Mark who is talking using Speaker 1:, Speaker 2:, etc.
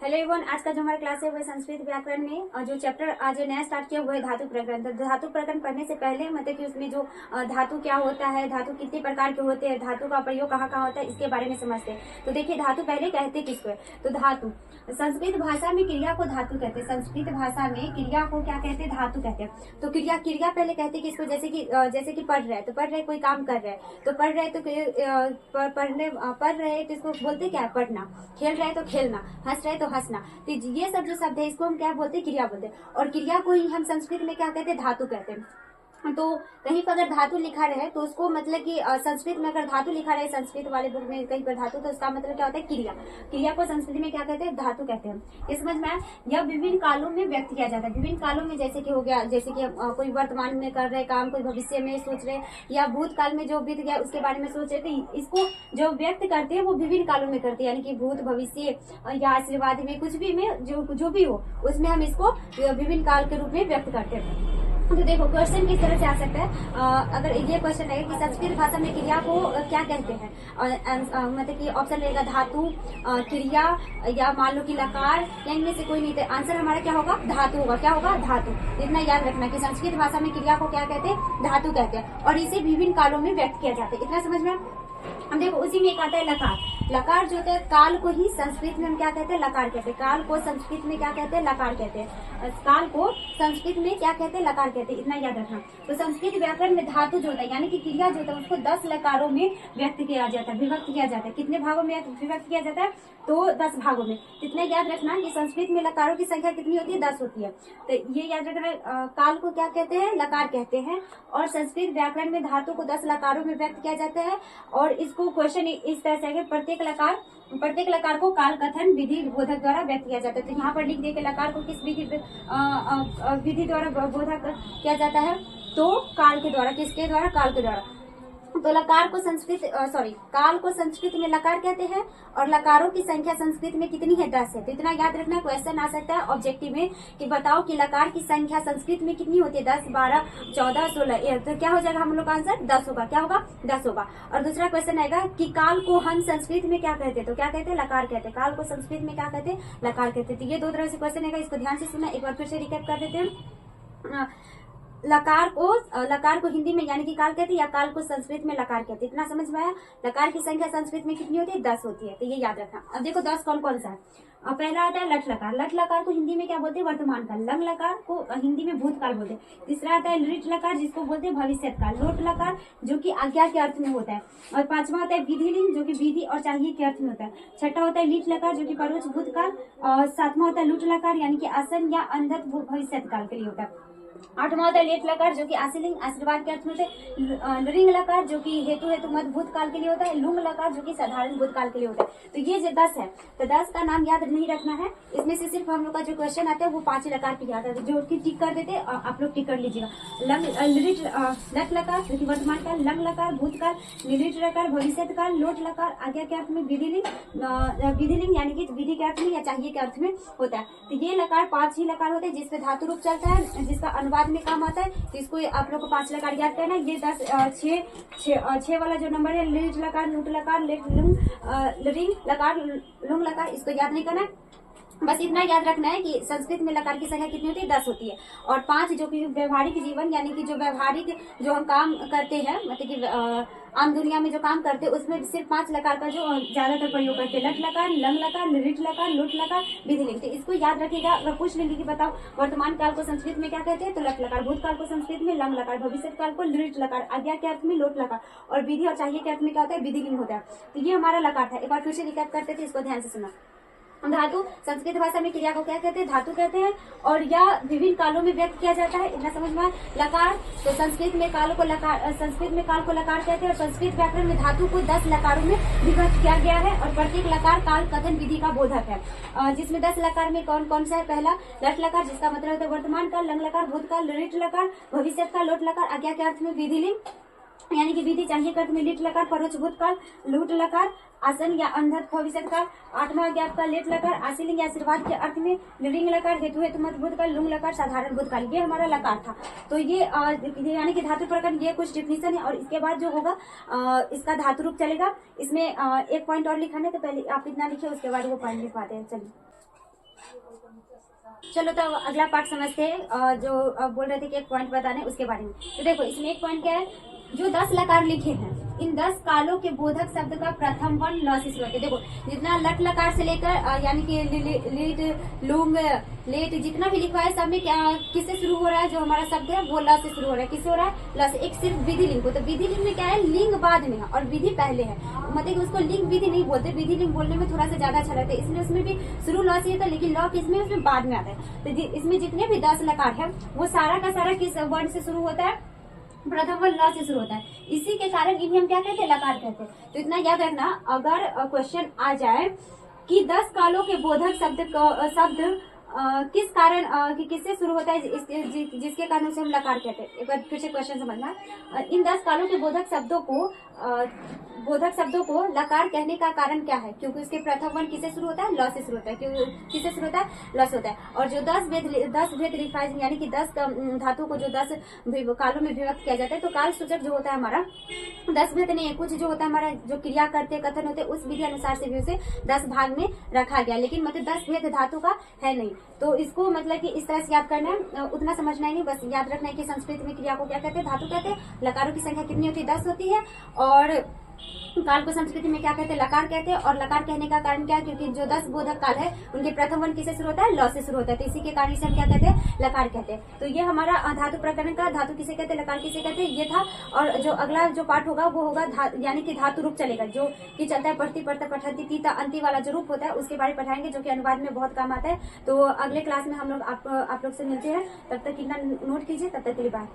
Speaker 1: Hello everyone, आज का जो हमारा क्लास है वो संस्कृत व्याकरण में जो चैप्टर आज नया स्टार्ट किया हुआ है धातु प्रकरण। तो धातु प्रकरण पढ़ने से पहले मतलब कि उसमें जो धातु क्या होता है, धातु कितने प्रकार के होते हैं, धातु का प्रयोग कहाँ कहाँ होता है, इसके बारे में समझते हैं। तो देखिए धातु पहले कहते किसको है, तो धातु संस्कृत भाषा में क्रिया को धातु कहते हैं। संस्कृत भाषा में क्रिया को क्या कहते हैं, धातु कहते हैं। तो क्रिया क्रिया पहले कहते हैं किसको, जैसे कि पढ़ रहे हैं, तो पढ़ रहे कोई काम कर रहे हैं, तो पढ़ रहे तो पढ़ रहे तो इसको बोलते क्या है, पढ़ना। खेल रहे तो खेलना, हंस रहे तो हंसना। तो ये सब जो शब्द है इसको हम क्या बोलते हैं, क्रिया बोलते हैं। और क्रिया को ही हम संस्कृत में क्या कहते हैं, धातु कहते हैं। तो कहीं पर अगर धातु लिखा रहे तो उसको मतलब कि संस्कृत में अगर धातु लिखा रहे संस्कृत वाले बुक में कहीं पर धातु, तो उसका मतलब क्या होता है, क्रिया। क्रिया को संस्कृत में क्या कहते हैं, धातु कहते हैं। ये समझ में आया। यह विभिन्न कालों में व्यक्त किया जाता है। विभिन्न कालों में जैसे कि हो गया, जैसे कि कोई वर्तमान में कर रहे काम, कोई भविष्य में सोच रहे, या भूतकाल में जो बीत गया उसके बारे में सोच रहे, तो इसको जो व्यक्त करते हैं वो विभिन्न कालों में करते हैं। यानी कि भूत, भविष्य या आशीर्वाद में, कुछ भी में जो भी हो उसमें हम इसको विभिन्न काल के रूप में व्यक्त करते हैं। तो देखो क्वेश्चन किस तरह से आ सकता है। अगर ये क्वेश्चन है कि संस्कृत भाषा में क्रिया को क्या कहते हैं, मतलब कि ऑप्शन रहेगा धातु, क्रिया, या मान लो कि लकार, या इनमें से कोई नहीं। तो आंसर हमारा क्या होगा, धातु होगा। क्या होगा, धातु। इतना याद रखना कि संस्कृत भाषा में क्रिया को क्या कहते हैं, धातु कहते हैं, और इसे विभिन्न कालों में व्यक्त किया जाता है। इतना समझ में। हम देखो उसी में एक आता है लकार। लकार जो होता है, काल को ही संस्कृत में हम क्या कहते हैं, लकार कहते हैं। काल को संस्कृत में क्या कहते हैं, लकार कहते हैं। काल को संस्कृत में क्या कहते हैं, लकार कहते हैं। इतना याद रखना। तो संस्कृत व्याकरण में धातु जो होता है, यानी कि क्रिया जो होता है, उसको 10 लकारों में व्यक्त किया जाता है, विभक्त किया जाता है। कितने भागों में विभक्त किया जाता है, तो 10 भागों में। इतना याद रखना कि संस्कृत में लकारों की संख्या कितनी होती है, 10 होती है। तो ये याद रखना। काल को क्या कहते हैं, लकार कहते हैं। और संस्कृत व्याकरण में धातु को 10 लकारों में व्यक्त किया जाता है। और इसको क्वेश्चन इस तरह से है, प्रत्येक लकार को काल कथन विधि बोधक द्वारा व्यक्त किया जाता है। तो यहाँ पर लिख दे के लकार को किस विधि द्वारा बोधक किया जाता है, तो काल के द्वारा। किसके द्वारा, काल के द्वारा। तो लकार को काल को संस्कृत में लकार कहते हैं। और लकारों की संख्या संस्कृत में कितनी है, 10 है। तो इतना याद रखना। क्वेश्चन आ सकता है ऑब्जेक्टिव में कि बताओ कि लकार की संख्या संस्कृत में कितनी होती है, 10, 12, 14, 16। तो क्या हो जाएगा हम लोग का आंसर, 10 होगा। क्या होगा, 10 होगा। और दूसरा क्वेश्चन आएगा कि काल को हम संस्कृत में क्या कहते हैं, तो क्या कहते हैं, लकार कहते हैं। काल को संस्कृत में क्या कहते हैं, लकार कहते हैं। तो ये दो तरह से क्वेश्चन आएगा, इसको ध्यान से सुनना। एक बार फिर से रिकैप कर देते हैं। लकार को हिंदी में यानी कि काल कहते हैं, या काल को संस्कृत में लकार कहते हैं। इतना समझ में आया। लकार की संख्या संस्कृत में कितनी होती है, 10 होती है। तो ये याद रखना। अब देखो 10 कौन कौन सा है। पहला आता है लट लकार। लट लकार को हिंदी में क्या बोलते हैं, वर्तमान काल। लंग लकार को हिंदी में भूतकाल बोलते हैं। तीसरा आता है लिट लकार, जिसको बोलते हैं भविष्य काल। लोट लकार जो कि आज्ञा के अर्थ में होता है। और पांचवा होता है विधि लिंग, जो कि विधि और चाहिए के अर्थ में होता है। छठा होता है लीट लकार, जो कि परोक्ष भूतकाल। और सातवां होता है लुट लकार, यानी कि आसन या अंधत भविष्य काल के लिए होता है। आठवां होता है लेट लकार, जो कि आशीलिंग आशीर्वाद के अर्थ में होते हैं। रिंग लकार जो कि हेतु मध्य भूतकाल के लिए होता है। लुंग लकार जो कि साधारण भूतकाल के लिए होता है। तो ये जो 10 है, तो 10 का नाम याद नहीं रखना है। इसमें से सिर्फ हम लोग का जो क्वेश्चन आता है वो 5 लकार की याद आता है, जो कि टिक कर देते आप लोग टिक कर लीजिएगा। लट लकार जो कि वर्तमान काल, लंग लकार भूतकाल, लिट लकार भविष्य काल, लोट लकार आज्ञा के अर्थ में, विधिलिंग यानी कि विधि के अर्थ में या चाहिए के अर्थ में होता है। तो ये लकार 5 ही लकार होते हैं जिसपे धातु रूप चलता है, जिसका अनुवाद में काम आता है। तो इसको आप लोग को 5 लकार याद करना। ये 6 वाला जो नंबर है, लिट लकार, लुट लकार, रिंग लकार, लुंग लकार, इसको याद नहीं करना है। बस इतना याद रखना है कि संस्कृत में लकार की संख्या कितनी होती है, 10 होती है। और 5 जो कि व्यवहारिक जीवन यानी कि जो व्यवहारिक जो हम काम करते हैं, मतलब कि आम दुनिया में जो काम करते हैं, उसमें सिर्फ 5 लकार का जो ज्यादातर प्रयोग करते हैं। लट लकार, लंग लकार, लिट लकार, लुट लकार, विधि लिंग। तो इसको याद रखिएगा। अगर पूछ लेंगे कि बताओ वर्तमान काल को संस्कृत में क्या कहते हैं, तो लट लकार। भूतकाल को संस्कृत में लंग लकार। भविष्य काल को लिट लकार। आज्ञा के अर्थ में लोट लकार। और विधि और चाहिए के अर्थ में क्या होता है, विधि लिंग होता है। तो ये हमारा लकार था। एक बार फिर से रिकैप करते थे, इसको ध्यान से सुना। धातु संस्कृत भाषा में क्रिया को क्या कहते हैं, धातु कहते हैं। और यह विभिन्न कालों में व्यक्त किया जाता है। इतना समझ में। लकार तो संस्कृत में काल को लकार कहते हैं। और संस्कृत व्याकरण में धातु को 10 लकारों में विभक्त किया गया है। और प्रत्येक लकार काल कथन विधि का बोधक है, जिसमें 10 लकार में कौन कौन सा है। पहला लट लकार, जिसका मतलब होता है वर्तमान काल। लंग लकार भूतकाल, लिट लकार भविष्य काल, लोट लकार आज्ञा के अर्थ में, विधि लिंग यानी कि विधि चाहिए अर्थ में, लिट लकार परोक्ष भूतकाल, लूट लकार आसन या अंधत भविष्य काल। 8वां गया आपका लेट लकार आशीलिंग या आशीर्वाद के अर्थ में, लिंग लकार हेतु मध्य भूतकाल, लुंग लकार साधारण भूतकाल। ये हमारा लकार था। तो ये यानी कि धातु प्रकरण, ये कुछ डिफिनेशन है। और इसके बाद जो होगा इसका धातु रूप चलेगा। इसमें एक पॉइंट और लिखा है, तो पहले आप इतना लिखिए, उसके बाद वो पॉइंट लिख पाते हैं। चलिए चलो तो अब अगला पार्ट समझते हैं। जो बोल रहे थे कि एक पॉइंट बताने उसके बारे में। तो देखो इसमें एक पॉइंट क्या है, जो 10 लकार लिखे हैं इन 10 कालों के बोधक शब्द का प्रथम वर्ण ल से शुरू होता है। देखो जितना लट लकार से लेकर यानी कि लीट लुंग लेट जितना भी लिखा है सब में क्या किससे शुरू हो रहा है, जो हमारा शब्द है वो ल से शुरू हो रहा है। किससे हो रहा है? ल से। एक सिर्फ विधि लिंग को, तो विधि लिंग में क्या है, लिंग बाद में है और विधि पहले है, मतलब कि उसको लिंग विधि नहीं बोलते, विधि लिंग बोलने में थोड़ा सा ज्यादा अच्छा लगता है, इसलिए उसमें भी शुरू ल से था, लेकिन ल किसमें उसमें बाद में आता है। तो इसमें जितने भी 10 लकार है वो सारा का सारा किस वर्ण से शुरू होता है, प्रथम वर्ण ल से शुरू होता है। इसी के कारण इन्हें हम क्या कहते हैं, लकार कहते हैं। तो इतना याद रखना, अगर क्वेश्चन आ जाए कि 10 कालों के बोधक शब्द किस कारण कि किससे शुरू होता है, जिसके कारण उसे हम लकार कहते हैं। एक बार फिर से क्वेश्चन समझना। इन 10 कालों के बोधक शब्दों को लकार कहने का कारण क्या है, क्योंकि उसके प्रथम वर्ण किससे शुरू होता है, ल से शुरू होता है। क्यों किससे शुरू होता है, ल से होता है। और जो 10 भेद रिफाइज यानी कि 10 धातु को जो 10 कालों में विभक्त किया जाता है, तो काल सूचक जो होता है हमारा 10 भेद नहीं है, कुछ जो होता है हमारा जो क्रिया करते कथन होते उस विधि अनुसार से भी उसे 10 भाग में रखा गया, लेकिन मतलब 10 भेद धातु का है नहीं। तो इसको मतलब कि इस तरह से याद करना है, उतना समझना ही नहीं, बस याद रखना है कि संस्कृत में क्रिया को क्या कहते हैं, धातु कहते हैं। लकारों की संख्या कितनी होती है, 10 होती है। और काल को संस्कृति में क्या कहते हैं, लकार कहते हैं। और लकार कहने का कारण क्या है, क्योंकि जो 10 बोधक काल है उनके प्रथम वर्ण किससे शुरू होता है, ल से शुरू होता है, तो इसी के कारण इसे हम क्या कहते हैं, लकार कहते हैं। तो ये हमारा धातु प्रकरण का धातु किसे कहते हैं, लकार किसे कहते हैं, ये था। और जो अगला जो पार्ट होगा वो होगा यानी कि धातु रूप चलेगा, जो कि चलता है पढ़ती पढ़ता पठंती तीता अंति वाला जो रूप होता है उसके बारे में पढ़ाएंगे, जो कि अनुवाद में बहुत काम आता है। तो अगले क्लास में हम लोग आप लोग से मिलते हैं, तब तक कितना नोट कीजिए, तब तक के लिए बाय।